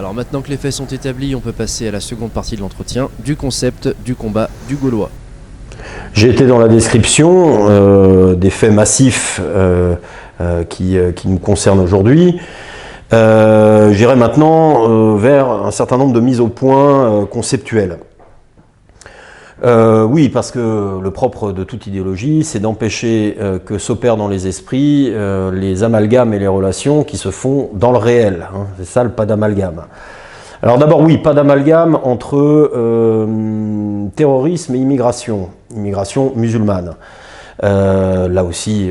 Alors maintenant que les faits sont établis, on peut passer à la seconde partie de l'entretien, du concept, du combat, du Gaulois. J'ai été dans la description des faits massifs qui nous concernent aujourd'hui. J'irai maintenant vers un certain nombre de mises au point conceptuelles. Oui, parce que le propre de toute idéologie, c'est d'empêcher que s'opèrent dans les esprits les amalgames et les relations qui se font dans le réel. Hein. C'est ça le pas d'amalgame. Alors d'abord, oui, pas d'amalgame entre terrorisme et immigration musulmane. Là aussi,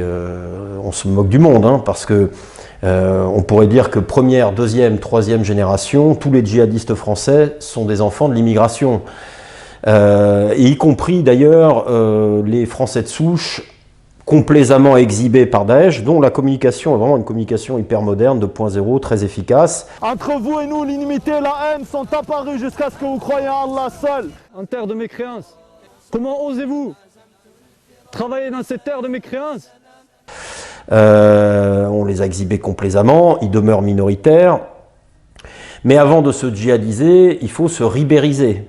on se moque du monde, hein, parce que on pourrait dire que première, deuxième, troisième génération, tous les djihadistes français sont des enfants de l'immigration. Et y compris d'ailleurs les Français de souche complaisamment exhibés par Daesh, dont la communication est vraiment une communication hyper moderne, 2.0, très efficace. Entre vous et nous, l'inimité et la haine sont apparues jusqu'à ce que vous croyiez en Allah seul. En terre de mécréance, comment osez-vous travailler dans cette terre de mécréance? On les a exhibés complaisamment, ils demeurent minoritaires. Mais avant de se djihadiser, il faut se ribériser.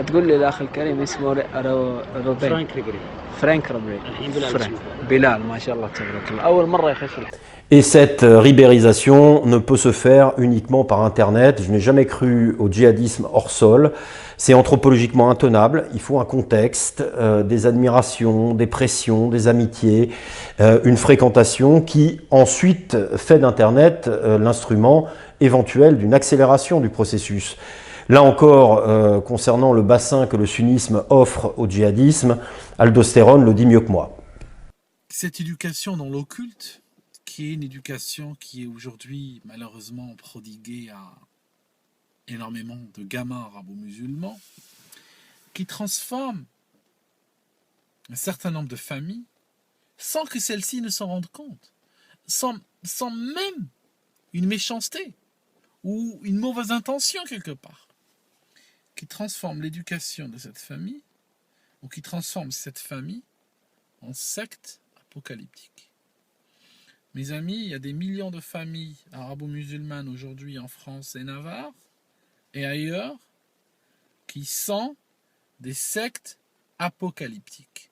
تقول لي الاخ الكريم اسمه روبين فرانك روبين بلال ما شاء الله تبارك الله اول مره يخش. Et cette ribérisation ne peut se faire uniquement par Internet. Je n'ai jamais cru au djihadisme hors sol. C'est anthropologiquement intenable. Il faut un contexte, des admirations, des pressions, des amitiés, une fréquentation qui ensuite fait d'Internet l'instrument éventuel d'une accélération du processus. Là encore, concernant le bassin que le sunnisme offre au djihadisme, Aldostérone le dit mieux que moi. Cette éducation dans l'occulte, qui est une éducation qui est aujourd'hui malheureusement prodiguée à énormément de gamins arabo-musulmans, qui transforme un certain nombre de familles sans que celles-ci ne s'en rendent compte, sans même une méchanceté ou une mauvaise intention quelque part, qui transforme l'éducation de cette famille, ou qui transforme cette famille en secte apocalyptique. Mes amis, il y a des millions de familles arabo-musulmanes aujourd'hui en France et Navarre, et ailleurs, qui sont des sectes apocalyptiques.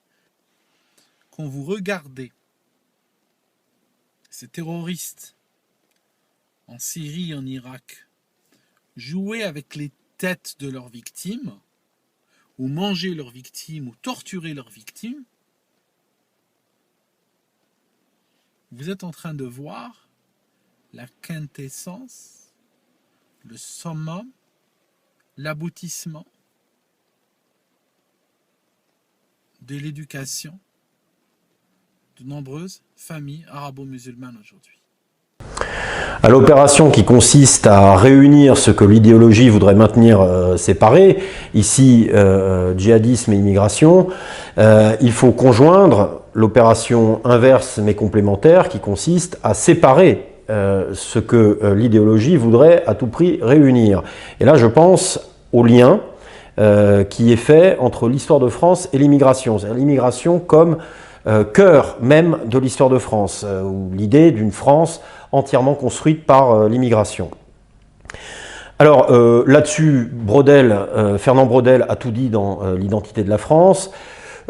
Quand vous regardez ces terroristes en Syrie, en Irak, jouer avec les têtes de leurs victimes, ou manger leurs victimes, ou torturer leurs victimes, vous êtes en train de voir la quintessence, le summum, l'aboutissement de l'éducation de nombreuses familles arabo-musulmanes aujourd'hui. À l'opération qui consiste à réunir ce que l'idéologie voudrait maintenir séparé, ici djihadisme et immigration, il faut conjoindre l'opération inverse mais complémentaire qui consiste à séparer ce que l'idéologie voudrait à tout prix réunir. Et là je pense au lien qui est fait entre l'histoire de France et l'immigration, c'est-à-dire l'immigration comme cœur même de l'histoire de France, ou l'idée d'une France entièrement construite par l'immigration. Alors là-dessus, Fernand Braudel a tout dit dans l'identité de la France.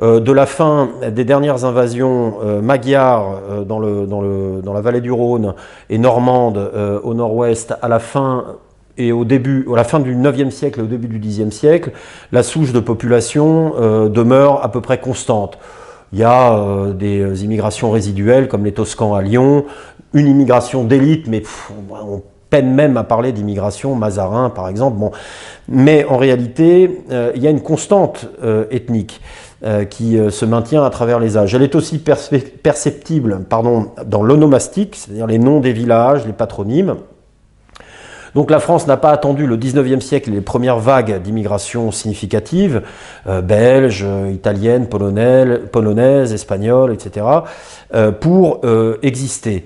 De la fin des dernières invasions magyares dans la vallée du Rhône et normande au nord-ouest à la fin et à la fin du 9e siècle et au début du 10e siècle, la souche de population demeure à peu près constante. Il y a des immigrations résiduelles comme les Toscans à Lyon, une immigration d'élite, mais on peine même à parler d'immigration, Mazarin par exemple. Bon. Mais en réalité, il y a une constante ethnique qui se maintient à travers les âges. Elle est aussi perceptible dans l'onomastique, c'est-à-dire les noms des villages, les patronymes. Donc la France n'a pas attendu le 19e siècle et les premières vagues d'immigration significatives, belges, italiennes, polonaises, espagnoles, etc., pour exister.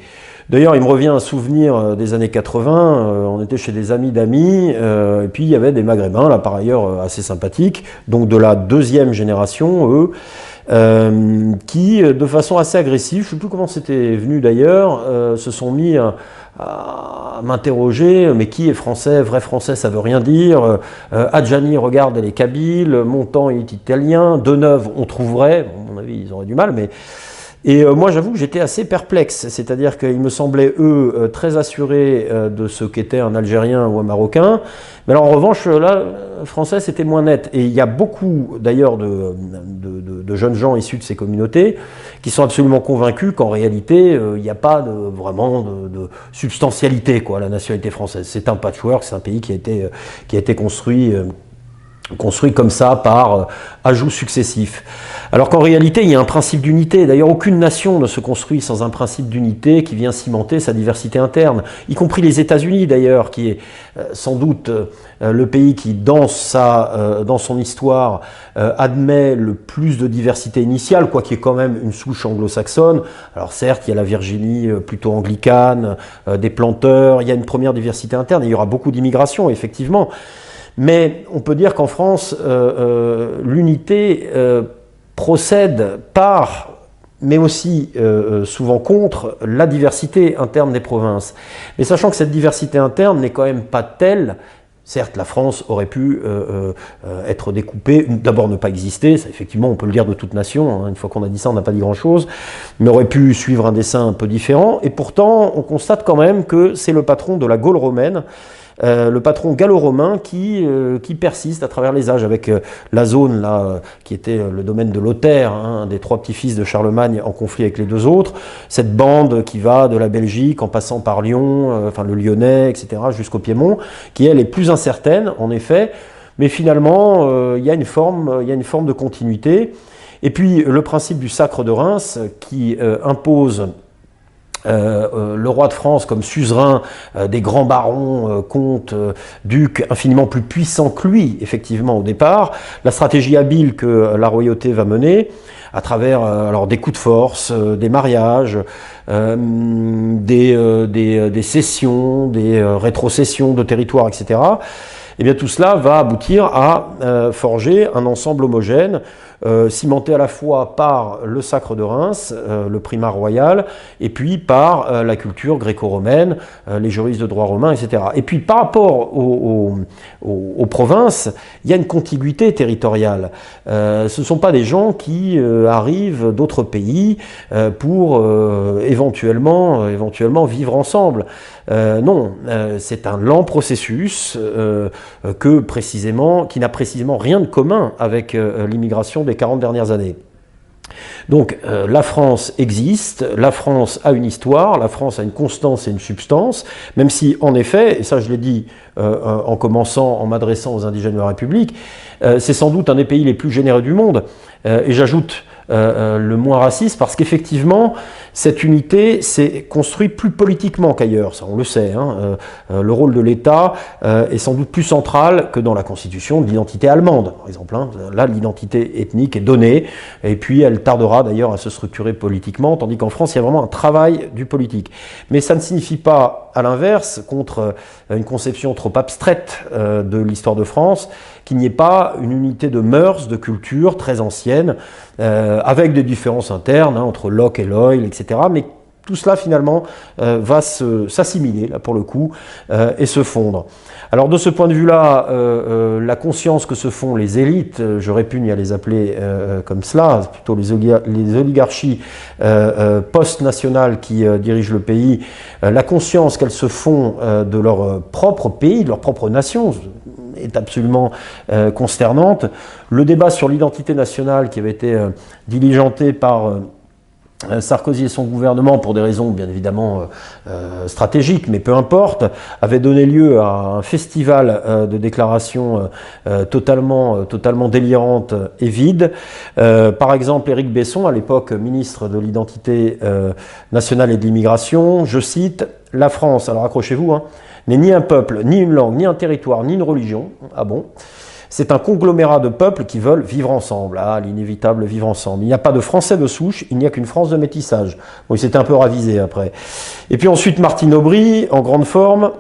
D'ailleurs, il me revient un souvenir des années 80, on était chez des amis d'amis, et puis il y avait des Maghrébins, là par ailleurs assez sympathiques, donc de la deuxième génération, eux, qui, de façon assez agressive, je ne sais plus comment c'était venu d'ailleurs, se sont mis à à m'interroger, mais qui est français? Vrai français, ça veut rien dire. Adjani, regarde, elle est kabyle. Montand est italien. Deneuve, on trouverait. Bon, à mon avis, ils auraient du mal, mais... Et moi, j'avoue que j'étais assez perplexe, c'est-à-dire qu'ils me semblaient, eux, très assurés de ce qu'était un Algérien ou un Marocain, mais alors, en revanche, là, français, c'était moins net. Et il y a beaucoup, d'ailleurs, de jeunes gens issus de ces communautés qui sont absolument convaincus qu'en réalité, il n'y a pas vraiment de substantialité, quoi, à la nationalité française. C'est un patchwork, c'est un pays qui a été construit comme ça par ajouts successifs. Alors qu'en réalité, il y a un principe d'unité. D'ailleurs, aucune nation ne se construit sans un principe d'unité qui vient cimenter sa diversité interne, y compris les États-Unis d'ailleurs, qui est sans doute le pays qui, dans son histoire, admet le plus de diversité initiale, quoi qu'il y ait quand même une souche anglo-saxonne. Alors certes, il y a la Virginie plutôt anglicane, des planteurs, il y a une première diversité interne, et il y aura beaucoup d'immigration, effectivement. Mais on peut dire qu'en France, l'unité procède par, mais aussi souvent contre, la diversité interne des provinces. Mais sachant que cette diversité interne n'est quand même pas telle, certes la France aurait pu être découpée, d'abord ne pas exister, ça effectivement on peut le dire de toute nation, hein, une fois qu'on a dit ça on n'a pas dit grand chose, mais aurait pu suivre un dessin un peu différent, et pourtant on constate quand même que c'est le patron de la Gaule romaine, le patron gallo-romain qui persiste à travers les âges, avec la zone là qui était le domaine de Lothaire, hein, un des trois petits-fils de Charlemagne en conflit avec les deux autres, cette bande qui va de la Belgique en passant par Lyon, enfin le Lyonnais, etc., jusqu'au Piémont, qui elle est plus incertaine en effet, mais finalement il y a une forme de continuité. Et puis le principe du sacre de Reims qui impose le roi de France comme suzerain des grands barons, comtes, ducs infiniment plus puissants que lui, effectivement, au départ. La stratégie habile que la royauté va mener à travers alors des coups de force, des mariages, des cessions, des rétrocessions de territoires, etc. Et bien tout cela va aboutir à forger un ensemble homogène, cimenté à la fois par le sacre de Reims, le primat royal, et puis par la culture gréco-romaine, les juristes de droit romain, etc. Et puis par rapport aux provinces, il y a une contiguïté territoriale. Ce ne sont pas des gens qui arrivent d'autres pays pour éventuellement vivre ensemble. Non, c'est un lent processus qui n'a précisément rien de commun avec l'immigration des 40 dernières années. Donc la France existe, la France a une histoire, la France a une constance et une substance, même si en effet, et ça je l'ai dit en commençant, en m'adressant aux indigènes de la République, c'est sans doute un des pays les plus généreux du monde, et j'ajoute le moins raciste, parce qu'effectivement, cette unité s'est construite plus politiquement qu'ailleurs, ça on le sait. Hein. Le rôle de l'État est sans doute plus central que dans la constitution de l'identité allemande, par exemple. Hein. Là, l'identité ethnique est donnée, et puis elle tardera d'ailleurs à se structurer politiquement, tandis qu'en France, il y a vraiment un travail du politique. Mais ça ne signifie pas, à l'inverse, contre une conception trop abstraite de l'histoire de France, qu'il n'y ait pas une unité de mœurs, de culture très ancienne, avec des différences internes, hein, entre Locke et Loyal, etc. Mais tout cela, finalement, va s'assimiler, là, pour le coup, et se fondre. Alors, de ce point de vue-là, la conscience que se font les élites, je répugne à les appeler comme cela, plutôt les oligarchies post-nationales qui dirigent le pays, la conscience qu'elles se font de leur propre pays, de leur propre nation, est absolument consternante. Le débat sur l'identité nationale qui avait été diligenté par Sarkozy et son gouvernement, pour des raisons bien évidemment stratégiques, mais peu importe, avait donné lieu à un festival de déclarations totalement délirantes et vides. Par exemple, Éric Besson, à l'époque ministre de l'identité nationale et de l'immigration, je cite, « La France, alors accrochez-vous, hein, n'est ni un peuple, ni une langue, ni un territoire, ni une religion. » Ah bon ? C'est un conglomérat de peuples qui veulent vivre ensemble. Ah, l'inévitable vivre ensemble. Il n'y a pas de Français de souche, il n'y a qu'une France de métissage. Bon, il s'était un peu ravisé après. Et puis ensuite, Martine Aubry, en grande forme.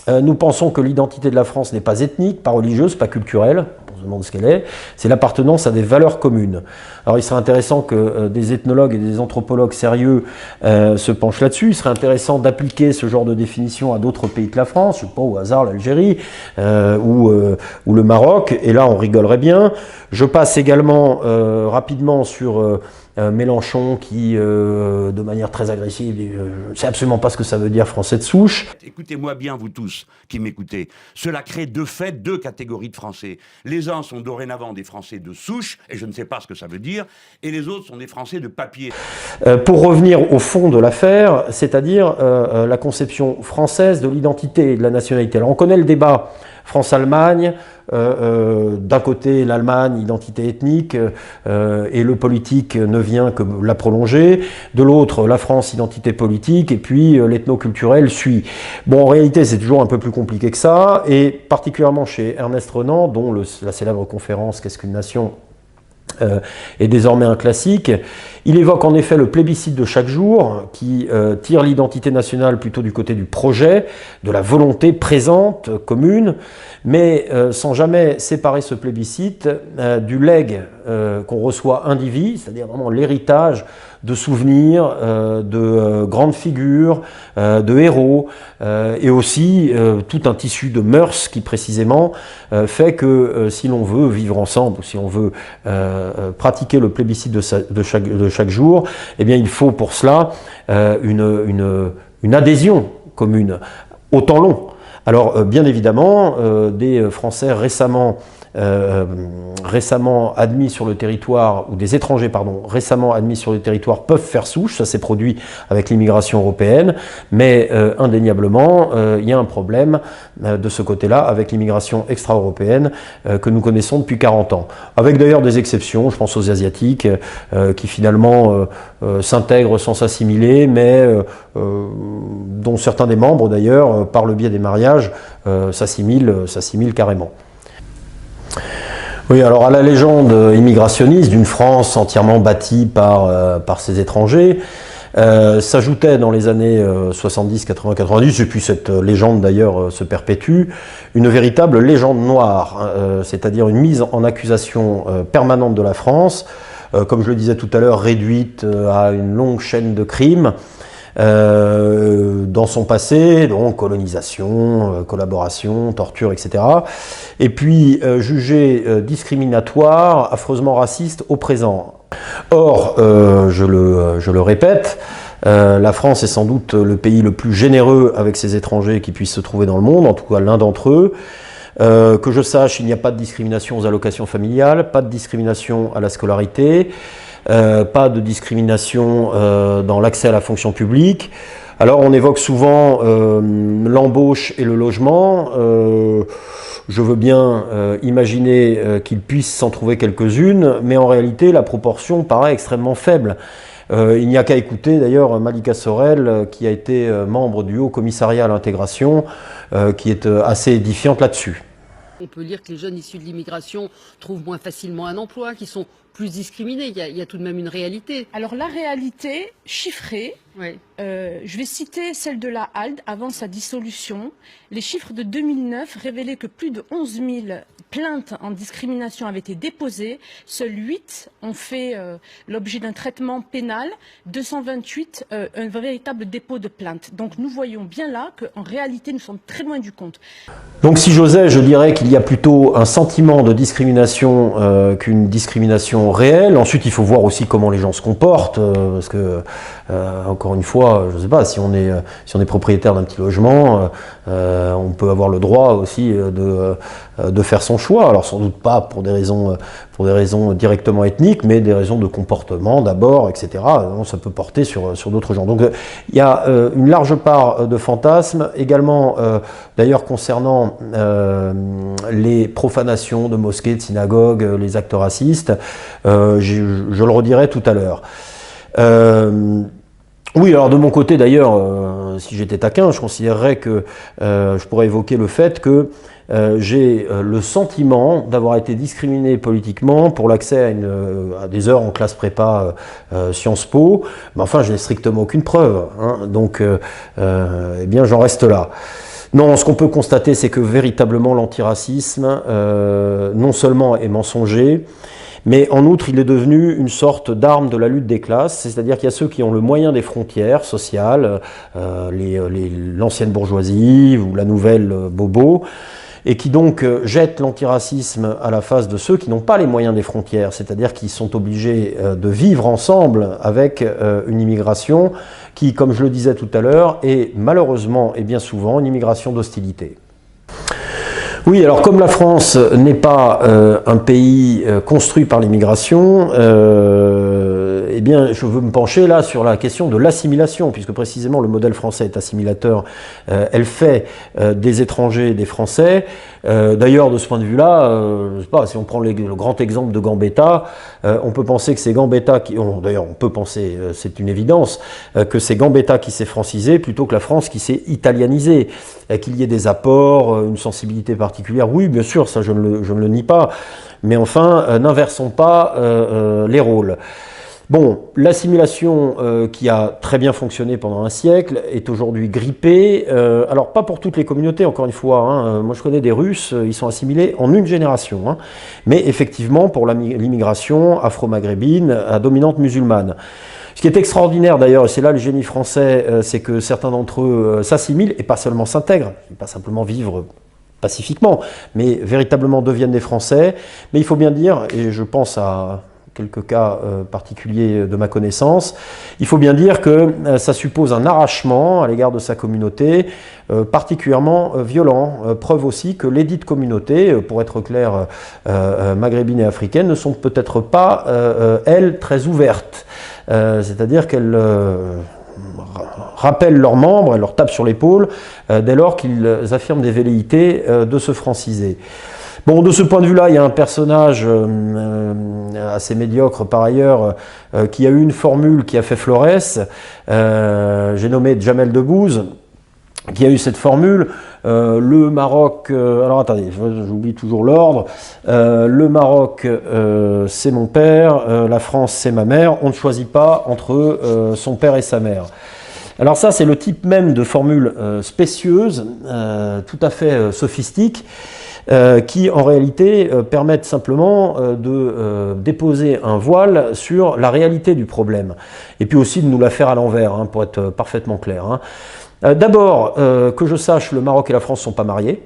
Nous pensons que l'identité de la France n'est pas ethnique, pas religieuse, pas culturelle. se demande ce qu'elle est, c'est l'appartenance à des valeurs communes. Alors il serait intéressant que des ethnologues et des anthropologues sérieux se penchent là-dessus. Il serait intéressant d'appliquer ce genre de définition à d'autres pays que la France, je sais pas, au hasard l'Algérie ou le Maroc, et là on rigolerait bien. Je passe également rapidement sur Mélenchon qui, de manière très agressive, je ne sais absolument pas ce que ça veut dire français de souche. Écoutez-moi bien, vous tous qui m'écoutez. Cela crée de fait deux catégories de Français. Les uns sont dorénavant des Français de souche, et je ne sais pas ce que ça veut dire, et les autres sont des Français de papier. Pour revenir au fond de l'affaire, c'est-à-dire la conception française de l'identité et de la nationalité. Alors on connaît le débat France-Allemagne, d'un côté l'Allemagne, identité ethnique, et le politique ne vient que la prolonger, de l'autre la France, identité politique, et puis l'ethnoculturel suit. Bon, en réalité c'est toujours un peu plus compliqué que ça, et particulièrement chez Ernest Renan, dont la célèbre conférence « Qu'est-ce qu'une nation ?» est désormais un classique. Il évoque en effet le plébiscite de chaque jour qui tire l'identité nationale plutôt du côté du projet, de la volonté présente, commune, mais sans jamais séparer ce plébiscite du legs qu'on reçoit indivis, c'est-à-dire vraiment l'héritage de souvenirs, de grandes figures, de héros, et aussi tout un tissu de mœurs qui précisément fait que si l'on veut vivre ensemble, ou si on veut pratiquer le plébiscite de chaque jour, eh bien il faut pour cela une adhésion commune au temps long. Alors bien évidemment, des Français récemment admis sur le territoire, ou des étrangers, pardon, récemment admis sur le territoire peuvent faire souche, ça s'est produit avec l'immigration européenne, mais indéniablement, il y a un problème de ce côté-là avec l'immigration extra-européenne que nous connaissons depuis 40 ans. Avec d'ailleurs des exceptions, je pense aux Asiatiques, qui finalement s'intègrent sans s'assimiler, mais dont certains des membres d'ailleurs, par le biais des mariages, s'assimilent carrément. Oui, alors à la légende immigrationniste d'une France entièrement bâtie par ces étrangers, s'ajoutait dans les années 70, 80, 90, et puis cette légende d'ailleurs se perpétue, une véritable légende noire, c'est-à-dire une mise en accusation permanente de la France, comme je le disais tout à l'heure, réduite à une longue chaîne de crimes, dans son passé, donc colonisation, collaboration, torture, etc. Et puis jugé discriminatoire, affreusement raciste au présent. Or, je le répète, la France est sans doute le pays le plus généreux avec ses étrangers qui puissent se trouver dans le monde, en tout cas l'un d'entre eux. Que je sache, il n'y a pas de discrimination aux allocations familiales, pas de discrimination à la scolarité, pas de discrimination dans l'accès à la fonction publique. Alors on évoque souvent l'embauche et le logement. Je veux bien imaginer qu'il puisse s'en trouver quelques-unes, mais en réalité la proportion paraît extrêmement faible. Il n'y a qu'à écouter d'ailleurs Malika Sorel, qui a été membre du Haut Commissariat à l'intégration, qui est assez édifiante là-dessus. On peut lire que les jeunes issus de l'immigration trouvent moins facilement un emploi, qu'ils sont plus discriminés. Il y a tout de même une réalité. Alors la réalité chiffrée, oui. Je vais citer celle de la HALD avant sa dissolution. Les chiffres de 2009 révélaient que plus de 11 000 plaintes en discrimination avaient été déposées. Seuls 8 ont fait l'objet d'un traitement pénal, 228 un véritable dépôt de plainte. Donc nous voyons bien là qu'en réalité nous sommes très loin du compte. Donc si j'osais, je dirais qu'il y a plutôt un sentiment de discrimination qu'une discrimination réelle. Ensuite il faut voir aussi comment les gens se comportent, parce que encore une fois, je ne sais pas, si on est propriétaire d'un petit logement, on peut avoir le droit aussi de faire son choix. Alors sans doute pas pour des raisons directement ethniques, mais des raisons de comportement d'abord, etc. Donc, ça peut porter sur d'autres gens. Donc il y a une large part de fantasmes, également d'ailleurs concernant les profanations de mosquées, de synagogues, les actes racistes. Je le redirai tout à l'heure. Oui, alors de mon côté d'ailleurs, si j'étais taquin, je considérerais que je pourrais évoquer le fait que j'ai le sentiment d'avoir été discriminé politiquement pour l'accès à des heures en classe prépa Sciences Po, mais enfin je n'ai strictement aucune preuve, hein, donc eh bien j'en reste là. Non, ce qu'on peut constater, c'est que véritablement l'antiracisme, non seulement est mensonger, mais en outre, il est devenu une sorte d'arme de la lutte des classes, c'est-à-dire qu'il y a ceux qui ont le moyen des frontières sociales, l'ancienne bourgeoisie ou la nouvelle bobo, et qui donc jettent l'antiracisme à la face de ceux qui n'ont pas les moyens des frontières, c'est-à-dire qui sont obligés de vivre ensemble avec une immigration qui, comme je le disais tout à l'heure, est malheureusement et bien souvent une immigration d'hostilité. Oui, alors comme la France n'est pas un pays construit par l'immigration, eh bien, je veux me pencher là sur la question de l'assimilation, puisque précisément le modèle français est assimilateur. Elle fait des étrangers des Français. D'ailleurs, de ce point de vue-là, je sais pas, si on prend le grand exemple de Gambetta, on peut penser que c'est Gambetta qui, d'ailleurs, on peut penser, c'est une évidence, que c'est Gambetta qui s'est francisé plutôt que la France qui s'est italianisée, qu'il y ait des apports, une sensibilité particulière. Oui, bien sûr, ça je ne le nie pas, mais enfin, n'inversons pas les rôles. Bon, l'assimilation qui a très bien fonctionné pendant un siècle est aujourd'hui grippée. Alors pas pour toutes les communautés, encore une fois. Hein. Moi je connais des Russes, ils sont assimilés en une génération. Hein. Mais effectivement, pour l'immigration afro-maghrébine à dominante musulmane. Ce qui est extraordinaire d'ailleurs, et c'est là le génie français, c'est que certains d'entre eux s'assimilent et pas seulement s'intègrent, pas simplement vivre pacifiquement, mais véritablement deviennent des Français. Mais il faut bien dire, et je pense à quelques cas particuliers de ma connaissance, il faut bien dire que ça suppose un arrachement à l'égard de sa communauté particulièrement violent. Preuve aussi que les dites communautés, pour être clair, maghrébines et africaines, ne sont peut-être pas, elles, très ouvertes. C'est-à-dire qu'elles rappellent leurs membres, elles leur tapent sur l'épaule dès lors qu'ils affirment des velléités de se franciser. Bon, de ce point de vue-là, il y a un personnage assez médiocre par ailleurs qui a eu une formule qui a fait florès. J'ai nommé Jamel Debbouze, qui a eu cette formule. Le Maroc, alors attendez, j'oublie toujours l'ordre. Le Maroc, c'est mon père, la France, c'est ma mère. On ne choisit pas entre son père et sa mère. Alors ça, c'est le type même de formule spécieuse, tout à fait sophistique, qui en réalité permettent simplement de déposer un voile sur la réalité du problème. Et puis aussi de nous la faire à l'envers, hein, pour être parfaitement clair. Hein. D'abord, que je sache, le Maroc et la France ne sont pas mariés,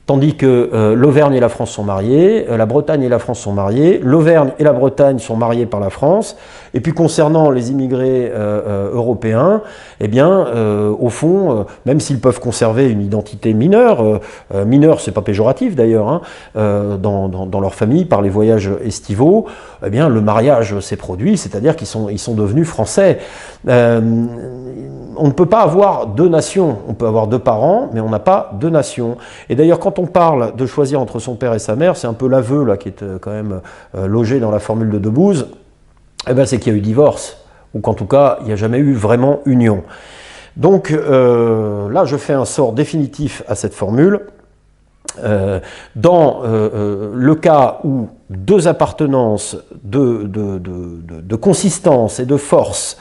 tandis que l'Auvergne et la France sont mariés, la Bretagne et la France sont mariés, l'Auvergne et la Bretagne sont mariés par la France, et puis concernant les immigrés européens, eh bien, au fond, même s'ils peuvent conserver une identité mineure, mineure c'est pas péjoratif d'ailleurs, hein, dans leur famille, par les voyages estivaux, eh bien, le mariage s'est produit, c'est-à-dire qu'ils sont devenus français. On ne peut pas avoir deux nations, on peut avoir deux parents, mais on n'a pas deux nations. Et d'ailleurs, quand on parle de choisir entre son père et sa mère, c'est un peu l'aveu là qui est quand même logé dans la formule de Debbouze, eh ben, c'est qu'il y a eu divorce, ou qu'en tout cas, il n'y a jamais eu vraiment union. Donc là, je fais un sort définitif à cette formule. Dans le cas où deux appartenances de consistance et de force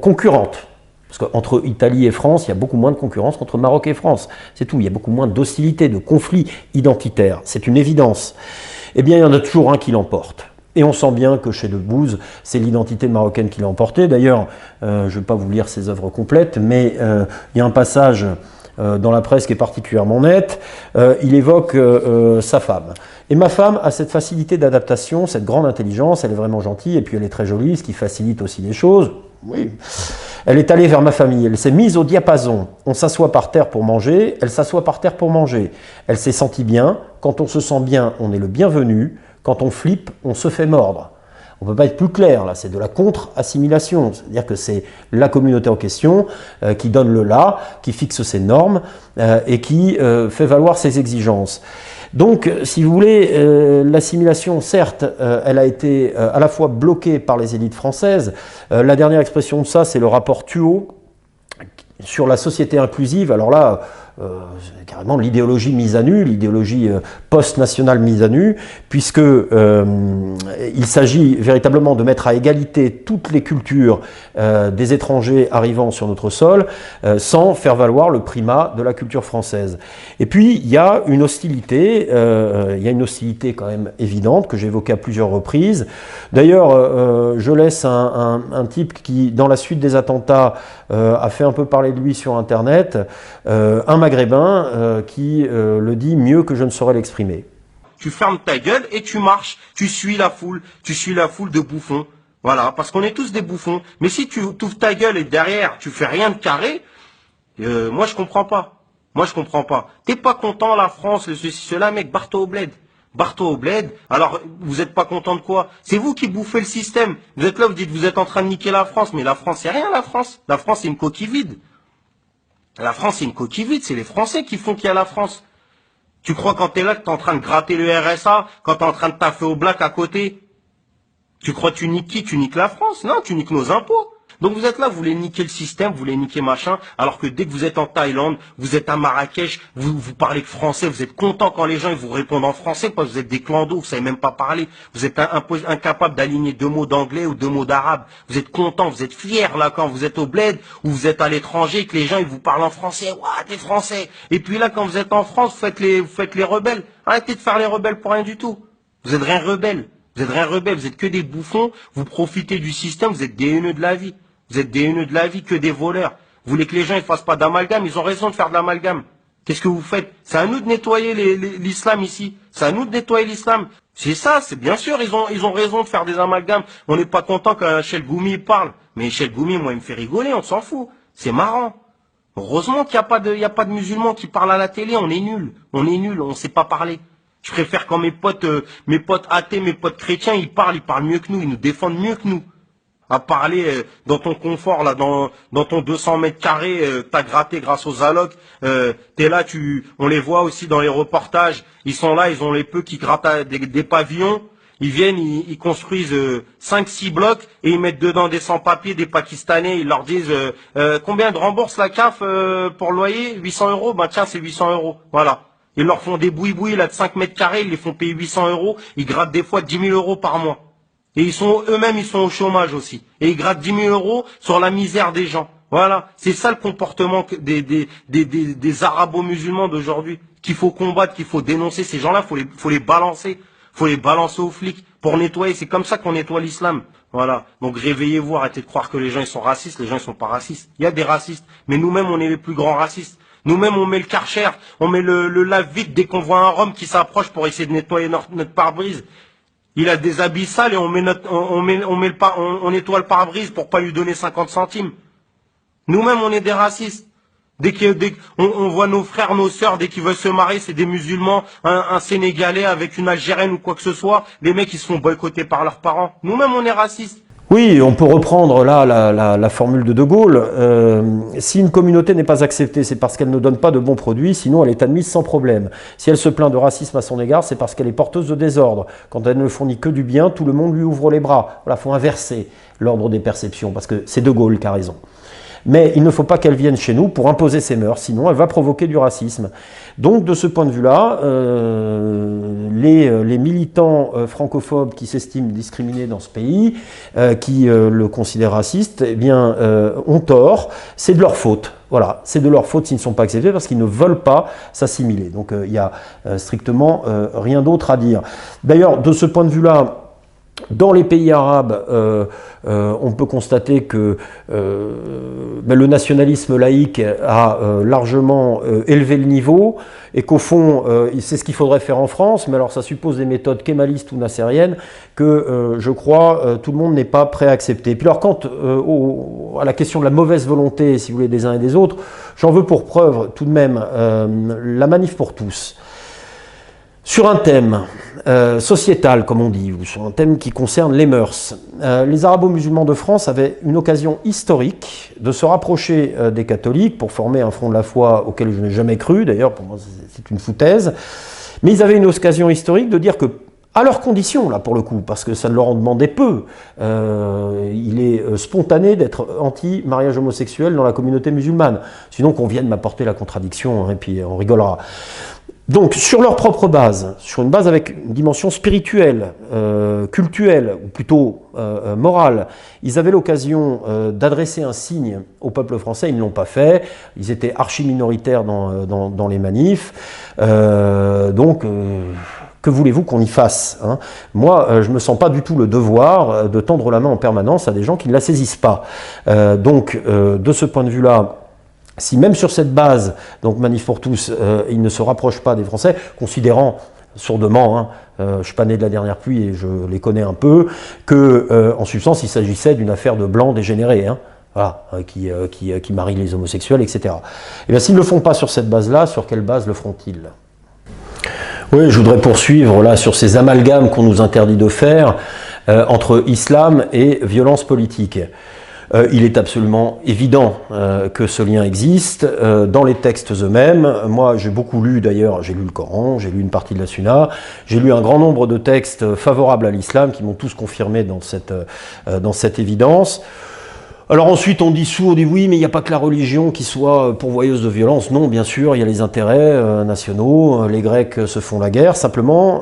concurrentes, parce qu'entre Italie et France, il y a beaucoup moins de concurrence qu'entre Maroc et France. C'est tout, il y a beaucoup moins d'hostilité, de conflits identitaires. C'est une évidence. Eh bien, il y en a toujours un qui l'emporte. Et on sent bien que chez Debbouze, c'est l'identité marocaine qui l'a emporté. D'ailleurs, je ne vais pas vous lire ses œuvres complètes, mais il y a un passage dans la presse qui est particulièrement net. Il évoque sa femme. Et ma femme a cette facilité d'adaptation, cette grande intelligence, elle est vraiment gentille, et puis elle est très jolie, ce qui facilite aussi les choses. Oui. Elle est allée vers ma famille, elle s'est mise au diapason. On s'assoit par terre pour manger, elle s'assoit par terre pour manger. Elle s'est sentie bien. Quand on se sent bien, on est le bienvenu. Quand on flippe, on se fait mordre. On ne peut pas être plus clair, là, c'est de la contre-assimilation. C'est-à-dire que c'est la communauté en question qui donne le là, qui fixe ses normes et qui fait valoir ses exigences. Donc, si vous voulez, l'assimilation, certes, elle a été à la fois bloquée par les élites françaises. La dernière expression de ça, c'est le rapport Thuot sur la société inclusive. Alors là, carrément l'idéologie mise à nu, l'idéologie post-nationale mise à nu, puisque il s'agit véritablement de mettre à égalité toutes les cultures des étrangers arrivant sur notre sol, sans faire valoir le primat de la culture française. Et puis il y a une hostilité, quand même évidente que j'ai évoquée à plusieurs reprises. D'ailleurs, je laisse un type qui, dans la suite des attentats, a fait un peu parler de lui sur Internet, un Maghrébin qui le dit mieux que je ne saurais l'exprimer. Tu fermes ta gueule et tu marches, tu suis la foule de bouffons. Voilà, parce qu'on est tous des bouffons. Mais si tu ouvres ta gueule et derrière tu fais rien de carré, moi je comprends pas. T'es pas content, la France, ceci, cela, mec, barre-toi au bled. Alors, vous êtes pas content de quoi? C'est vous qui bouffez le système. Vous êtes là, vous dites, vous êtes en train de niquer la France. Mais la France, c'est rien, la France. La France, c'est une coquille vide. C'est les Français qui font qu'il y a la France. Tu crois quand t'es là que t'es en train de gratter le RSA, quand t'es en train de taffer au black à côté? Tu crois que tu niques qui? Tu niques la France? Non, tu niques nos impôts. Donc vous êtes là, vous voulez niquer le système, vous voulez niquer machin, alors que dès que vous êtes en Thaïlande, vous êtes à Marrakech, vous parlez que français, vous êtes content quand les gens ils vous répondent en français, parce que vous êtes des clandos, vous savez même pas parler, vous êtes incapable d'aligner 2 mots d'anglais ou 2 mots d'arabe, vous êtes content, vous êtes fiers là quand vous êtes au bled, ou vous êtes à l'étranger, que les gens ils vous parlent en français, ouah t'es français, et puis là quand vous êtes en France, vous faites les rebelles, arrêtez de faire les rebelles pour rien du tout, vous êtes rien rebelles, vous êtes que des bouffons, vous profitez du système, vous êtes des haineux de la vie. Vous êtes des haineux de la vie, que des voleurs. Vous voulez que les gens ne fassent pas d'amalgame, ils ont raison de faire de l'amalgame. Qu'est-ce que vous faites? C'est à nous de nettoyer l'islam ici. C'est à nous de nettoyer l'islam. C'est ça, c'est bien sûr, ils ont raison de faire des amalgames. On n'est pas content quand Echel Goumi parle. Mais Echel Goumi, moi, il me fait rigoler, on s'en fout. C'est marrant. Heureusement qu'il n'y a pas de musulmans qui parlent à la télé, on est nuls, on sait pas parler. Je préfère quand mes potes athées, mes potes chrétiens, ils parlent mieux que nous, ils nous défendent mieux que nous. À parler dans ton confort là, dans ton 200 mètres carrés, t'as gratté grâce aux allocs, t'es là, on les voit aussi dans les reportages, ils sont là, ils ont les peu qui grattent des pavillons, ils viennent, ils construisent 5-6 blocs et ils mettent dedans des sans-papiers, des Pakistanais, ils leur disent combien de rembourse la CAF pour le loyer? 800 €, bah tiens c'est 800 €, voilà. Ils leur font des boui-boui là de 5 mètres carrés, ils les font payer 800 €, ils grattent des fois 10 000 € par mois. Et eux-mêmes, ils sont au chômage aussi. Et ils grattent 10 000 € sur la misère des gens. Voilà. C'est ça le comportement des arabo-musulmans d'aujourd'hui. Qu'il faut combattre, qu'il faut dénoncer. Ces gens-là, faut les balancer. Faut les balancer aux flics pour nettoyer. C'est comme ça qu'on nettoie l'islam. Voilà. Donc réveillez-vous, arrêtez de croire que les gens, ils sont racistes. Les gens, ils sont pas racistes. Il y a des racistes. Mais nous-mêmes, on est les plus grands racistes. Nous-mêmes, on met le Karcher, on met le lave-vite dès qu'on voit un Rome qui s'approche pour essayer de nettoyer notre pare-brise. Il a des habits sales et on nettoie le pare-brise pour pas lui donner 50 centimes. Nous-mêmes, on est des racistes. Dès qu'on voit nos frères, nos sœurs, dès qu'ils veulent se marier, c'est des musulmans, un Sénégalais avec une Algérienne ou quoi que ce soit, les mecs, ils se font boycotter par leurs parents. Nous-mêmes, on est racistes. Oui, on peut reprendre là la formule de De Gaulle. Si une communauté n'est pas acceptée, c'est parce qu'elle ne donne pas de bons produits, sinon elle est admise sans problème. Si elle se plaint de racisme à son égard, c'est parce qu'elle est porteuse de désordre. Quand elle ne fournit que du bien, tout le monde lui ouvre les bras. Voilà, faut inverser l'ordre des perceptions, parce que c'est De Gaulle qui a raison. Mais il ne faut pas qu'elle vienne chez nous pour imposer ses mœurs, sinon elle va provoquer du racisme. Donc de ce point de vue-là, les militants francophobes qui s'estiment discriminés dans ce pays, qui le considèrent raciste, eh bien, ont tort, c'est de leur faute. Voilà, c'est de leur faute s'ils ne sont pas acceptés parce qu'ils ne veulent pas s'assimiler. Donc il n'y a strictement rien d'autre à dire. D'ailleurs, de ce point de vue-là, dans les pays arabes, on peut constater que le nationalisme laïque a largement élevé le niveau et qu'au fond, c'est ce qu'il faudrait faire en France, mais alors ça suppose des méthodes kémalistes ou nassériennes que je crois tout le monde n'est pas prêt à accepter. Et puis alors quant à la question de la mauvaise volonté, si vous voulez, des uns et des autres, j'en veux pour preuve tout de même la manif pour tous. Sur un thème sociétal, comme on dit, ou sur un thème qui concerne les mœurs, les arabo-musulmans de France avaient une occasion historique de se rapprocher des catholiques pour former un front de la foi auquel je n'ai jamais cru, d'ailleurs pour moi c'est une foutaise, mais ils avaient une occasion historique de dire que à leurs conditions, là, pour le coup, parce que ça ne leur en demandait peu. Il est spontané d'être anti-mariage homosexuel dans la communauté musulmane. Sinon qu'on vienne m'apporter la contradiction, hein, et puis on rigolera. Donc, sur leur propre base, sur une base avec une dimension spirituelle, cultuelle, ou plutôt morale, ils avaient l'occasion d'adresser un signe au peuple français, ils ne l'ont pas fait, ils étaient archi-minoritaires dans les manifs, que voulez-vous qu'on y fasse, hein? Moi, je ne me sens pas du tout le devoir de tendre la main en permanence à des gens qui ne la saisissent pas. De ce point de vue-là, si même sur cette base, donc Manif pour tous, ils ne se rapprochent pas des Français, considérant sourdement, hein, je ne suis pas né de la dernière pluie et je les connais un peu, qu'en substance, il s'agissait d'une affaire de blancs dégénérés, hein, voilà, qui marient les homosexuels, etc. Et bien, s'ils ne le font pas sur cette base-là, sur quelle base le feront-ils ? Oui, je voudrais poursuivre là sur ces amalgames qu'on nous interdit de faire entre islam et violence politique. Il est absolument évident que ce lien existe dans les textes eux-mêmes. Moi, j'ai beaucoup lu d'ailleurs, j'ai lu le Coran, j'ai lu une partie de la Sunna, j'ai lu un grand nombre de textes favorables à l'islam qui m'ont tous confirmé dans cette évidence. Alors ensuite on dit oui, mais il n'y a pas que la religion qui soit pourvoyeuse de violence. Non, bien sûr, il y a les intérêts nationaux, les Grecs se font la guerre. Simplement,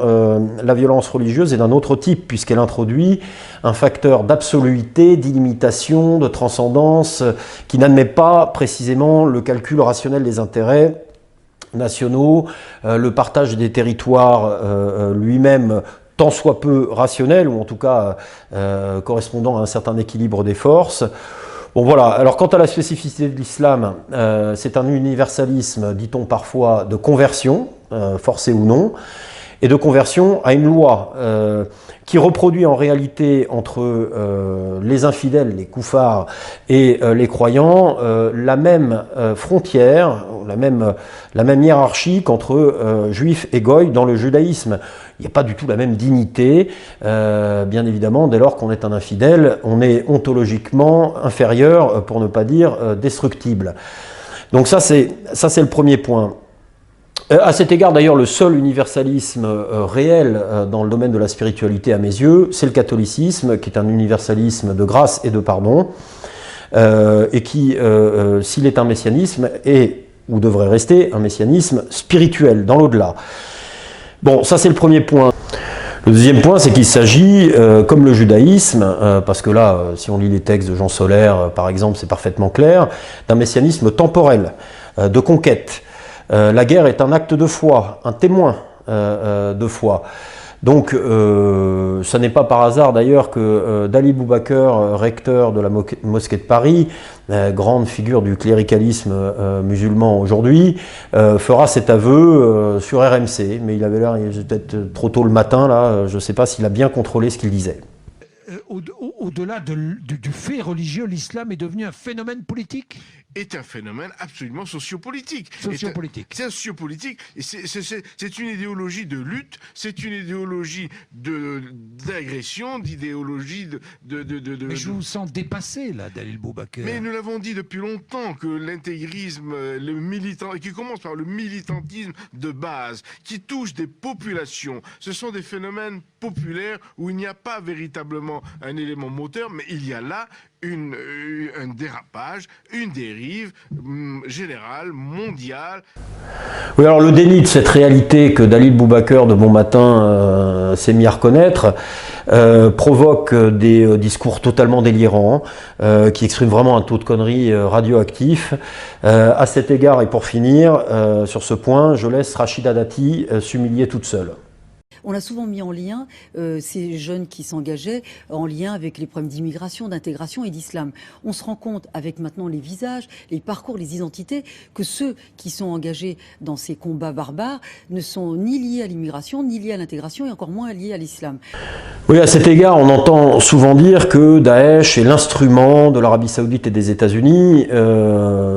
la violence religieuse est d'un autre type, puisqu'elle introduit un facteur d'absoluité, d'illimitation, de transcendance, qui n'admet pas précisément le calcul rationnel des intérêts nationaux, le partage des territoires lui-même, tant soit peu rationnel, ou en tout cas correspondant à un certain équilibre des forces. Bon voilà, alors quant à la spécificité de l'islam, c'est un universalisme, dit-on parfois, de conversion, forcée ou non, et de conversion à une loi qui reproduit en réalité entre les infidèles, les koufars, et les croyants, la même frontière, la même hiérarchie qu'entre juifs et goy dans le judaïsme. Il n'y a pas du tout la même dignité, bien évidemment, dès lors qu'on est un infidèle, on est ontologiquement inférieur, pour ne pas dire destructible. Donc ça c'est le premier point. À cet égard, d'ailleurs, le seul universalisme réel dans le domaine de la spiritualité, à mes yeux, c'est le catholicisme, qui est un universalisme de grâce et de pardon, et qui, s'il est un messianisme, est, ou devrait rester, un messianisme spirituel, dans l'au-delà. Bon, ça c'est le premier point. Le deuxième point, c'est qu'il s'agit, comme le judaïsme, parce que là, si on lit les textes de Jean Solaire, par exemple, c'est parfaitement clair, d'un messianisme temporel, de conquête. La guerre est un acte de foi, un témoin de foi. Donc, ça n'est pas par hasard d'ailleurs que Dalil Boubaker, recteur de la mosquée de Paris, grande figure du cléricalisme musulman aujourd'hui, fera cet aveu sur RMC. Mais il avait l'air peut-être trop tôt le matin, là, je ne sais pas s'il a bien contrôlé ce qu'il disait. Au-delà du fait religieux, l'islam est devenu un phénomène politique ? Est un phénomène absolument sociopolitique. Sociopolitique. Et c'est une idéologie de lutte, c'est une idéologie d'agression, d'idéologie Mais je vous sens dépassé, là, Dalil Boubaker. Mais nous l'avons dit depuis longtemps que l'intégrisme, le militant, qui commence par le militantisme de base, qui touche des populations, ce sont des phénomènes populaires où il n'y a pas véritablement un élément moteur, mais il y a là un dérapage, une dérive générale, mondiale. Oui, alors le déni de cette réalité que Dalil Boubaker de bon matin s'est mis à reconnaître provoque des discours totalement délirants qui expriment vraiment un taux de conneries radioactif. À cet égard, et pour finir, sur ce point, je laisse Rachida Dati s'humilier toute seule. On a souvent mis en lien ces jeunes qui s'engageaient en lien avec les problèmes d'immigration, d'intégration et d'islam. On se rend compte avec maintenant les visages, les parcours, les identités, que ceux qui sont engagés dans ces combats barbares ne sont ni liés à l'immigration, ni liés à l'intégration et encore moins liés à l'islam. Oui, à cet égard, on entend souvent dire que Daesh est l'instrument de l'Arabie Saoudite et des États-Unis.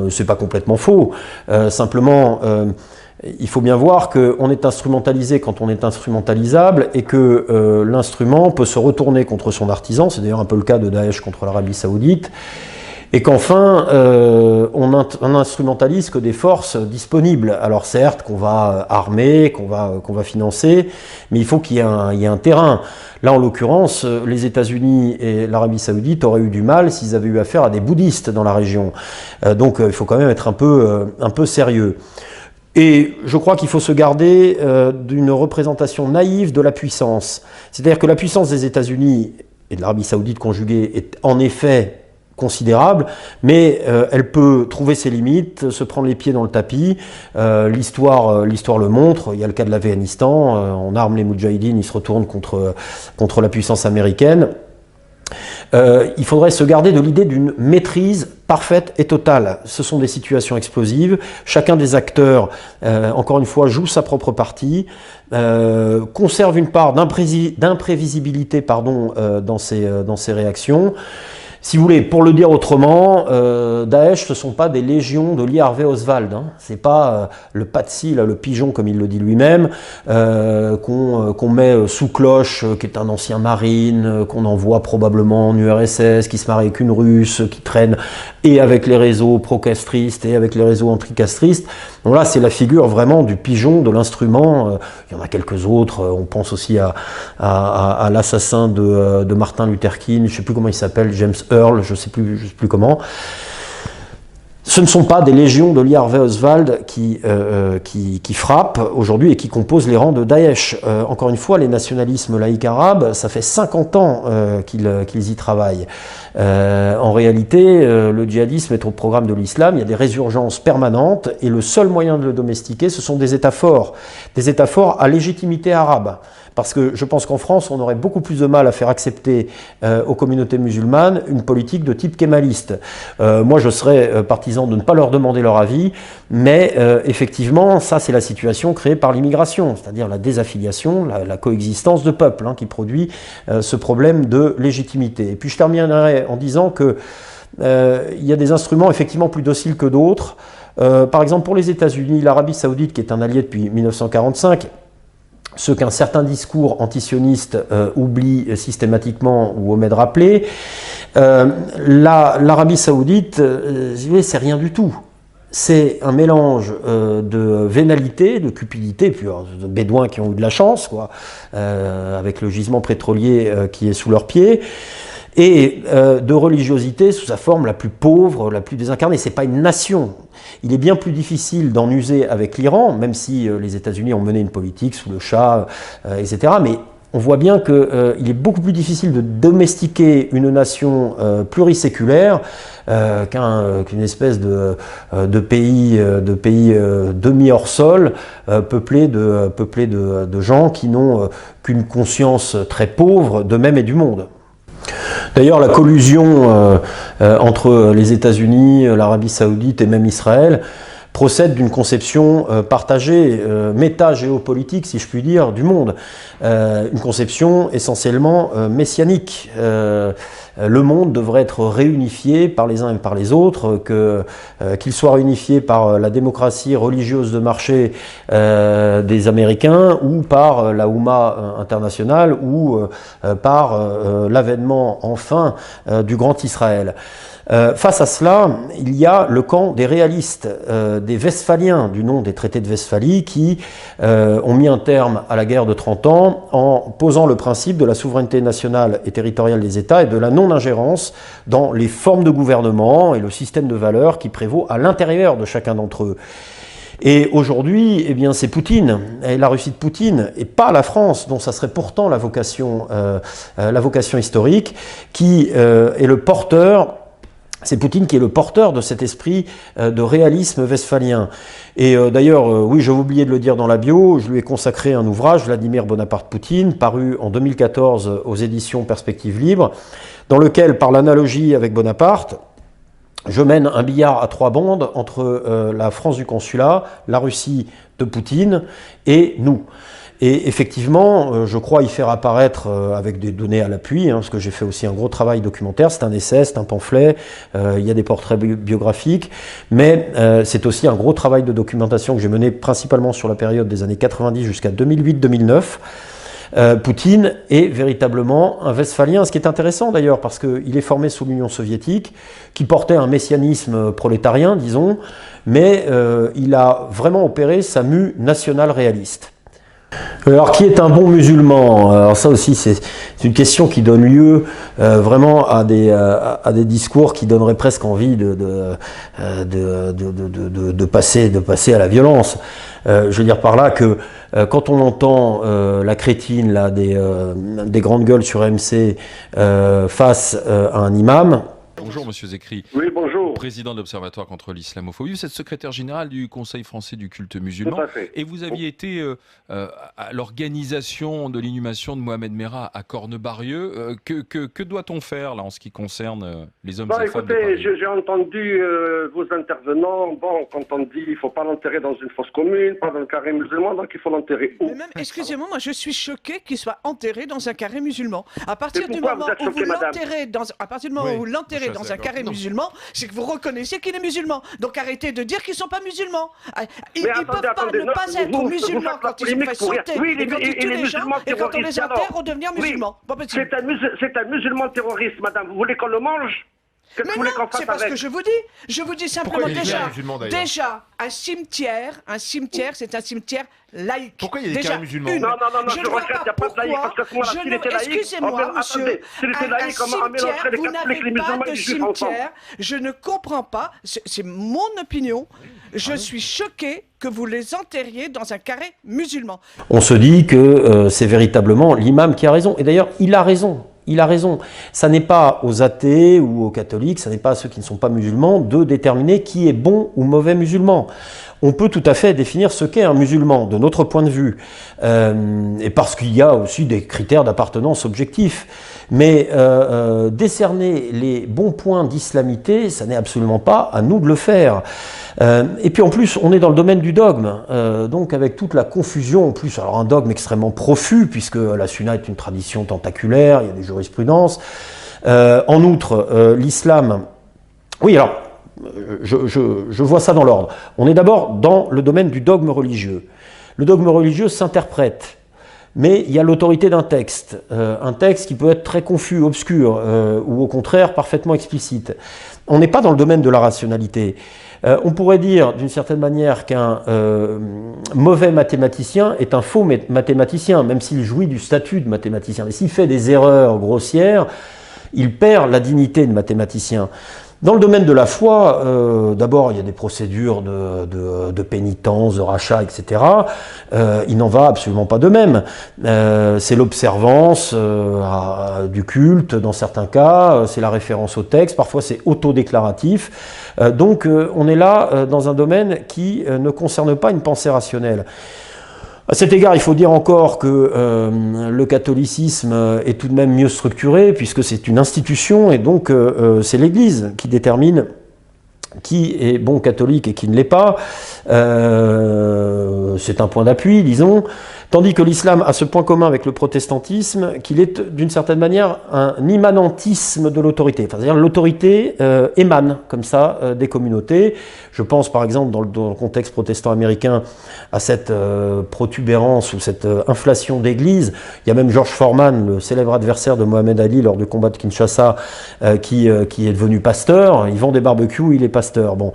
C'est pas complètement faux. Simplement... il faut bien voir qu'on est instrumentalisé quand on est instrumentalisable et que l'instrument peut se retourner contre son artisan, c'est d'ailleurs un peu le cas de Daesh contre l'Arabie Saoudite, Et qu'enfin, on instrumentalise que des forces disponibles. Alors certes, qu'on va armer, qu'on va financer, mais il faut qu'il y ait un terrain. Là, en l'occurrence, les États-Unis et l'Arabie Saoudite auraient eu du mal s'ils avaient eu affaire à des bouddhistes dans la région. Donc, il faut quand même être un peu sérieux. Et je crois qu'il faut se garder d'une représentation naïve de la puissance. C'est-à-dire que la puissance des États-Unis et de l'Arabie Saoudite conjuguée est en effet considérable, mais elle peut trouver ses limites, se prendre les pieds dans le tapis. L'histoire le montre. Il y a le cas de l'Afghanistan. On arme les Moudjahidines, ils se retournent contre la puissance américaine. Il faudrait se garder de l'idée d'une maîtrise parfaite et totale. Ce sont des situations explosives. Chacun des acteurs, encore une fois, joue sa propre partie, conserve une part d'imprévisibilité dans ses réactions. Si vous voulez, pour le dire autrement, Daesh, ce ne sont pas des légions de Lee Harvey Oswald. Hein. Ce n'est pas le Patsy, là, le pigeon, comme il le dit lui-même, qu'on met sous cloche, qui est un ancien marine, qu'on envoie probablement en URSS, qui se marie avec une Russe, qui traîne et avec les réseaux pro-castristes et avec les réseaux anti-castristes. Donc là, c'est la figure vraiment du pigeon, de l'instrument. Il y en a quelques autres. On pense aussi à l'assassin de Martin Luther King, je ne sais plus comment il s'appelle, James Earl, je ne sais plus comment. Ce ne sont pas des légions de Lee Harvey Oswald qui frappent aujourd'hui et qui composent les rangs de Daesh. Encore une fois, les nationalismes laïcs arabes, ça fait 50 ans qu'ils y travaillent. En réalité, le djihadisme est au programme de l'islam, il y a des résurgences permanentes et le seul moyen de le domestiquer, ce sont des États forts à légitimité arabe. Parce que je pense qu'en France, on aurait beaucoup plus de mal à faire accepter aux communautés musulmanes une politique de type kémaliste. Moi, je serais partisan de ne pas leur demander leur avis, mais effectivement, ça, c'est la situation créée par l'immigration, c'est-à-dire la désaffiliation, la coexistence de peuples, qui produit ce problème de légitimité. Et puis, je terminerai en disant que il y a des instruments effectivement plus dociles que d'autres. Par exemple, pour les États-Unis, l'Arabie Saoudite, qui est un allié depuis 1945, ce qu'un certain discours antisioniste oublie systématiquement ou omet de rappeler, l'Arabie Saoudite, c'est rien du tout. C'est un mélange de vénalité, de cupidité, puis de bédouins qui ont eu de la chance, avec le gisement pétrolier qui est sous leurs pieds, et de religiosité sous sa forme la plus pauvre, la plus désincarnée. C'est pas une nation. Il est bien plus difficile d'en user avec l'Iran, même si les États-Unis ont mené une politique sous le Shah, etc. Mais on voit bien qu'il est beaucoup plus difficile de domestiquer une nation pluriséculaire qu'une espèce de pays demi-hors-sol, peuplé de gens qui n'ont qu'une conscience très pauvre d'eux-mêmes et du monde. D'ailleurs, la collusion entre les États-Unis, l'Arabie Saoudite et même Israël procède d'une conception partagée, méta-géopolitique, si je puis dire, du monde. Une conception essentiellement messianique. Le monde devrait être réunifié par les uns et par les autres, qu'il soit réunifié par la démocratie religieuse de marché des Américains ou par la Oumma internationale ou par l'avènement enfin du Grand Israël. Face à cela, il y a le camp des réalistes, des Westphaliens, du nom des traités de Westphalie, qui ont mis un terme à la guerre de 30 ans en posant le principe de la souveraineté nationale et territoriale des États et de la non-ingérence dans les formes de gouvernement et le système de valeurs qui prévaut à l'intérieur de chacun d'entre eux. Et aujourd'hui, eh bien, c'est Poutine, et la Russie de Poutine, et pas la France, dont ça serait pourtant la vocation historique, qui est le porteur. C'est Poutine qui est le porteur de cet esprit de réalisme westphalien. Et d'ailleurs, oui, j'ai oublié de le dire dans la bio, je lui ai consacré un ouvrage, Vladimir Bonaparte Poutine, paru en 2014 aux éditions Perspectives Libres, dans lequel, par l'analogie avec Bonaparte, je mène un billard à 3 bandes entre la France du Consulat, la Russie de Poutine et nous. Et effectivement, je crois y faire apparaître, avec des données à l'appui, parce que j'ai fait aussi un gros travail documentaire, c'est un essai, c'est un pamphlet, il y a des portraits biographiques, mais c'est aussi un gros travail de documentation que j'ai mené principalement sur la période des années 90 jusqu'à 2008-2009, Poutine est véritablement un westphalien, ce qui est intéressant d'ailleurs, parce qu'il est formé sous l'Union soviétique, qui portait un messianisme prolétarien, disons, mais il a vraiment opéré sa mue nationale réaliste. Alors, qui est un bon musulman? Alors ça aussi, c'est une question qui donne lieu vraiment à des discours qui donneraient presque envie de passer à la violence. Je veux dire par là que quand on entend la crétine là, des grandes gueules sur MC face à un imam. Bonjour Monsieur Zekri. Oui, bonjour. Président de l'Observatoire contre l'islamophobie. Vous êtes secrétaire général du Conseil français du culte musulman. Tout à fait. Et vous aviez été à l'organisation de l'inhumation de Mohamed Merah à Cornebarieux. Que doit-on faire là en ce qui concerne les hommes et femmes de Paris? Écoutez, j'ai entendu vos intervenants. Bon, quand on dit il ne faut pas l'enterrer dans une fosse commune, pas dans le carré musulman, donc il faut l'enterrer où? Mais même, excusez-moi, moi je suis choqué qu'il soit enterré dans un carré musulman. À partir du moment où vous l'enterrez dans un carré musulman, c'est que vous reconnaissez qu'il est musulman. Donc arrêtez de dire qu'ils ne sont pas musulmans. Ils ne peuvent pas ne pas être musulmans quand ils se font sauter, et quand ils tuent les gens, et quand on les enterre, redevenir musulmans. C'est un musulman terroriste, madame. Vous voulez qu'on le mange? Mais non, c'est pas ce que je vous dis. Je vous dis simplement déjà, un cimetière, c'est un cimetière laïque. Pourquoi il y a des carrés musulmans? Non, je regrette, il n'y a pas de laïque, parce que ce moment-là, s'il était laïque, excusez-moi, monsieur, s'il était laïque, on mélangerait les catholiques et les musulmans et les juifs ensemble. Je ne comprends pas, c'est mon opinion, je suis choqué que vous les enterriez dans un carré musulman. On se dit que c'est véritablement l'imam qui a raison, et d'ailleurs, il a raison. Il a raison. Ça n'est pas aux athées ou aux catholiques, ça n'est pas à ceux qui ne sont pas musulmans de déterminer qui est bon ou mauvais musulman. On peut tout à fait définir ce qu'est un musulman, de notre point de vue, et parce qu'il y a aussi des critères d'appartenance objectifs. Mais décerner les bons points d'islamité, ça n'est absolument pas à nous de le faire. Et puis en plus, on est dans le domaine du dogme, donc avec toute la confusion, en plus, alors un dogme extrêmement profus, puisque la sunna est une tradition tentaculaire, il y a des jurisprudences. En outre, l'islam... Oui, alors, je vois ça dans l'ordre. On est d'abord dans le domaine du dogme religieux. Le dogme religieux s'interprète. Mais il y a l'autorité d'un texte, un texte qui peut être très confus, obscur, ou au contraire parfaitement explicite. On n'est pas dans le domaine de la rationalité. On pourrait dire d'une certaine manière qu'un mauvais mathématicien est un faux mathématicien, même s'il jouit du statut de mathématicien. Mais s'il fait des erreurs grossières, il perd la dignité de mathématicien. Dans le domaine de la foi, d'abord il y a des procédures de pénitence, de rachat, etc. Il n'en va absolument pas de même. C'est l'observance du culte dans certains cas, c'est la référence au texte, parfois c'est autodéclaratif. Donc on est là dans un domaine qui ne concerne pas une pensée rationnelle. À cet égard, il faut dire encore que le catholicisme est tout de même mieux structuré, puisque c'est une institution, et donc c'est l'Église qui détermine qui est bon catholique et qui ne l'est pas. C'est un point d'appui, disons. Tandis que l'islam a ce point commun avec le protestantisme, qu'il est d'une certaine manière un immanentisme de l'autorité. Enfin, c'est-à-dire l'autorité émane comme ça des communautés. Je pense par exemple dans le contexte protestant américain à cette protubérance ou cette inflation d'église. Il y a même George Foreman, le célèbre adversaire de Mohamed Ali lors du combat de Kinshasa, qui est devenu pasteur. Il vend des barbecues, il est pasteur. Bon,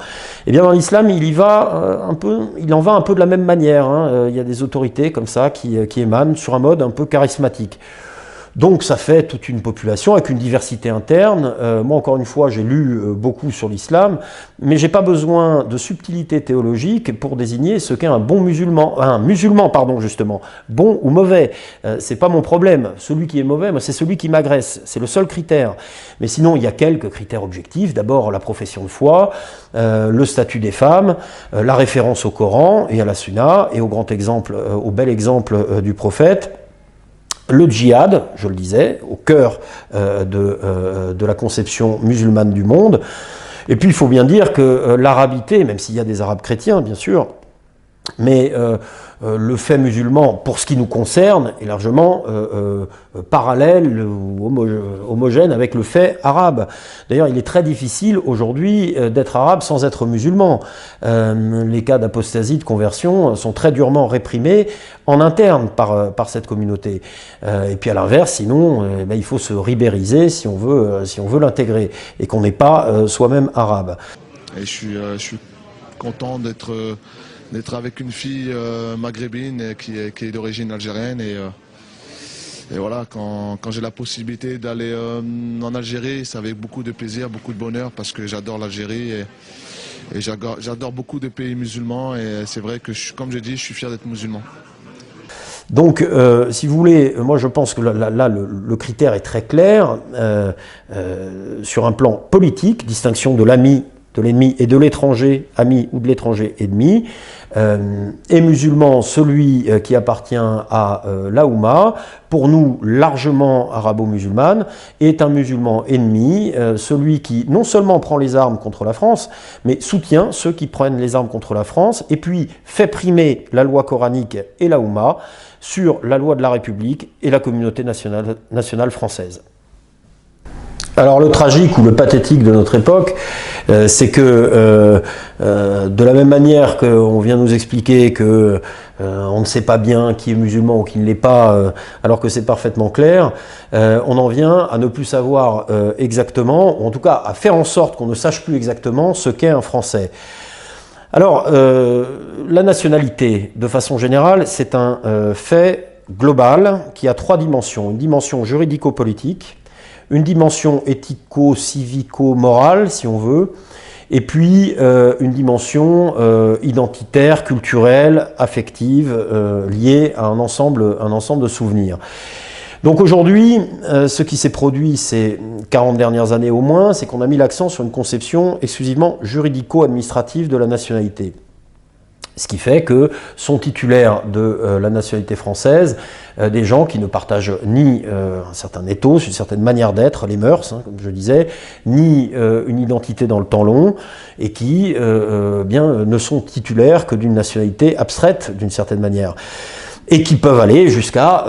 et bien dans l'islam, il en va un peu de la même manière. Hein. Il y a des autorités comme ça qui émanent sur un mode un peu charismatique. Donc ça fait toute une population avec une diversité interne. Moi encore une fois, j'ai lu beaucoup sur l'islam, mais j'ai pas besoin de subtilité théologique pour désigner ce qu'est un bon musulman, justement, bon ou mauvais. C'est pas mon problème. Celui qui est mauvais, moi, c'est celui qui m'agresse. C'est le seul critère. Mais sinon, il y a quelques critères objectifs. D'abord, la profession de foi, le statut des femmes, la référence au Coran et à la Sunna, et au bel exemple du prophète. Le djihad, je le disais, au cœur de la conception musulmane du monde. Et puis il faut bien dire que l'arabité, même s'il y a des arabes chrétiens, bien sûr, Mais le fait musulman, pour ce qui nous concerne, est largement parallèle ou homogène avec le fait arabe. D'ailleurs, il est très difficile aujourd'hui d'être arabe sans être musulman. Les cas d'apostasie, de conversion sont très durement réprimés en interne par cette communauté. Et puis à l'inverse, sinon, il faut se ribériser si on veut l'intégrer et qu'on n'est pas soi-même arabe. Et je suis content d'être avec une fille maghrébine qui est d'origine algérienne et voilà, quand j'ai la possibilité d'aller en Algérie, c'est avec beaucoup de plaisir, beaucoup de bonheur parce que j'adore l'Algérie et j'adore beaucoup de pays musulmans et c'est vrai que comme je dis, je suis fier d'être musulman. Donc, si vous voulez, moi je pense que là le critère est très clair sur un plan politique, distinction de l'ami, de l'ennemi et de l'étranger ami ou de l'étranger ennemi, et musulman celui qui appartient à l'Aouma, pour nous largement arabo-musulmane, est un musulman ennemi, celui qui non seulement prend les armes contre la France, mais soutient ceux qui prennent les armes contre la France, et puis fait primer la loi coranique et l'Aouma sur la loi de la République et la communauté nationale française. Alors le tragique ou le pathétique de notre époque, c'est que de la même manière qu'on vient nous expliquer que on ne sait pas bien qui est musulman ou qui ne l'est pas, alors que c'est parfaitement clair, on en vient à ne plus savoir exactement, ou en tout cas à faire en sorte qu'on ne sache plus exactement ce qu'est un Français. Alors, la nationalité, de façon générale, c'est un fait global qui a trois dimensions. Une dimension juridico-politique, une dimension éthico-civico-morale, si on veut, et puis une dimension identitaire, culturelle, affective, liée à un ensemble de souvenirs. Donc aujourd'hui, ce qui s'est produit ces 40 dernières années au moins, c'est qu'on a mis l'accent sur une conception exclusivement juridico-administrative de la nationalité. Ce qui fait que sont titulaires de la nationalité française des gens qui ne partagent ni un certain ethos, une certaine manière d'être, les mœurs, comme je disais, ni une identité dans le temps long, et qui ne sont titulaires que d'une nationalité abstraite d'une certaine manière. Et qui peuvent aller jusqu'à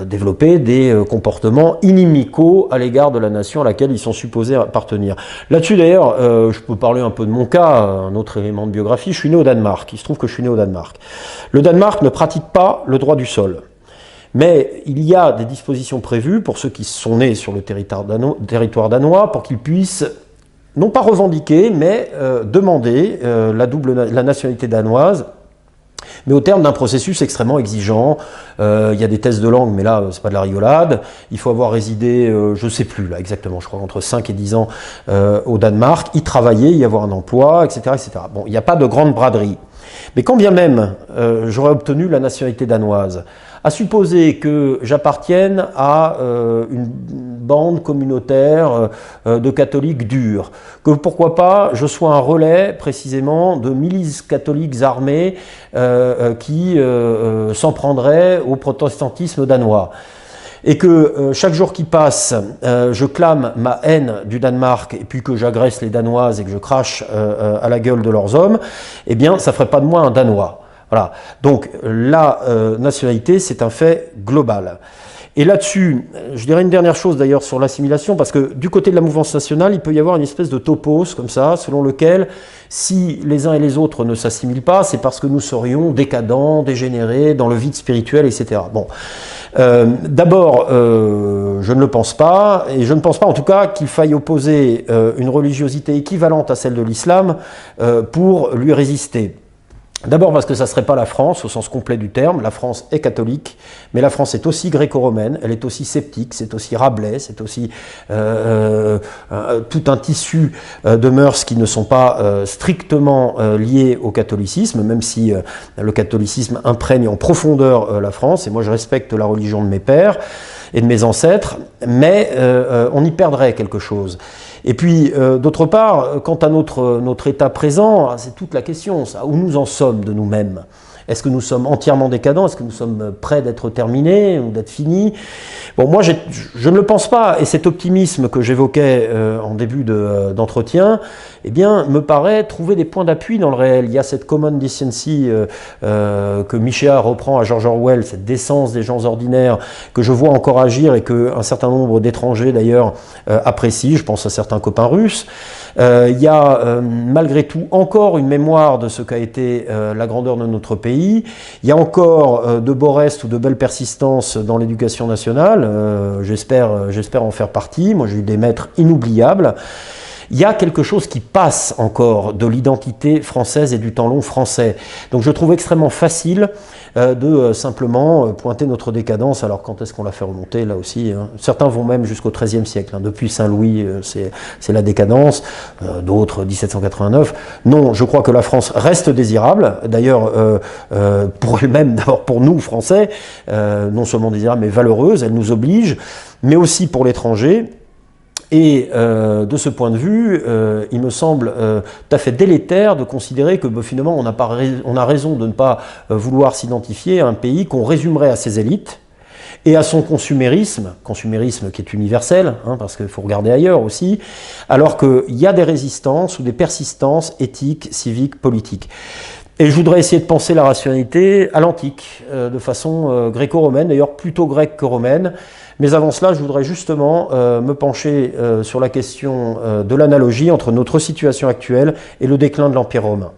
développer des comportements inimicaux à l'égard de la nation à laquelle ils sont supposés appartenir. Là-dessus d'ailleurs, je peux parler un peu de mon cas, un autre élément de biographie, je suis né au Danemark, il se trouve que je suis né au Danemark. Le Danemark ne pratique pas le droit du sol, mais il y a des dispositions prévues pour ceux qui sont nés sur le territoire danois, pour qu'ils puissent non pas revendiquer, mais demander la nationalité danoise, mais au terme d'un processus extrêmement exigeant. Il y a des tests de langue, mais là, c'est pas de la rigolade. Il faut avoir résidé, je sais plus là exactement, je crois entre 5 et 10 ans au Danemark, y travailler, y avoir un emploi, etc. etc. Bon, il n'y a pas de grande braderie. Mais quand bien même j'aurais obtenu la nationalité danoise, à supposer que j'appartienne à une bande communautaire de catholiques durs, que pourquoi pas je sois un relais précisément de milices catholiques armées qui s'en prendraient au protestantisme danois, et que chaque jour qui passe, je clame ma haine du Danemark et puis que j'agresse les Danoises et que je crache à la gueule de leurs hommes, eh bien ça ferait pas de moi un Danois. Voilà. Donc la nationalité, c'est un fait global. Et là-dessus, je dirais une dernière chose d'ailleurs sur l'assimilation, parce que du côté de la mouvance nationale, il peut y avoir une espèce de topos comme ça, selon lequel si les uns et les autres ne s'assimilent pas, c'est parce que nous serions décadents, dégénérés, dans le vide spirituel, etc. Bon. D'abord, je ne le pense pas, et je ne pense pas en tout cas qu'il faille opposer une religiosité équivalente à celle de l'islam pour lui résister. D'abord parce que ça ne serait pas la France au sens complet du terme. La France est catholique, mais la France est aussi gréco-romaine, elle est aussi sceptique, c'est aussi Rabelais, c'est aussi tout un tissu de mœurs qui ne sont pas strictement liés au catholicisme, même si le catholicisme imprègne en profondeur la France, et moi je respecte la religion de mes pères et de mes ancêtres, mais on y perdrait quelque chose. Et puis, d'autre part, quant à notre état présent, c'est toute la question, ça, où nous en sommes de nous-mêmes. Est-ce que nous sommes entièrement décadents? Est-ce que nous sommes prêts d'être terminés ou d'être finis? Bon, moi, je ne le pense pas. Et cet optimisme que j'évoquais en début d'entretien, eh bien, me paraît trouver des points d'appui dans le réel. Il y a cette common decency que Michéa reprend à George Orwell, cette décence des gens ordinaires que je vois encore agir et qu'un certain nombre d'étrangers, d'ailleurs, apprécient. Je pense à certains copains russes. Il y a malgré tout encore une mémoire de ce qu'a été la grandeur de notre pays. Il y a encore de beaux restes ou de belles persistances dans l'éducation nationale. J'espère en faire partie. Moi, j'ai eu des maîtres inoubliables. Il y a quelque chose qui passe encore de l'identité française et du temps long français. Donc je trouve extrêmement facile de simplement pointer notre décadence. Alors quand est-ce qu'on l'a fait remonter? Là aussi, hein. Certains vont même jusqu'au XIIIe siècle. Hein. Depuis Saint-Louis, c'est la décadence. D'autres, 1789. Non, je crois que la France reste désirable. D'ailleurs, pour elle-même, d'abord pour nous, Français, non seulement désirable, mais valeureuse. Elle nous oblige, mais aussi pour l'étranger. Et de ce point de vue, il me semble tout à fait délétère de considérer que finalement on a raison de ne pas vouloir s'identifier à un pays qu'on résumerait à ses élites et à son consumérisme qui est universel, hein, parce qu'il faut regarder ailleurs aussi, alors qu'il y a des résistances ou des persistances éthiques, civiques, politiques. Et je voudrais essayer de penser la rationalité à l'antique, de façon gréco-romaine, d'ailleurs plutôt grecque que romaine. Mais avant cela, je voudrais justement me pencher sur la question de l'analogie entre notre situation actuelle et le déclin de l'Empire romain.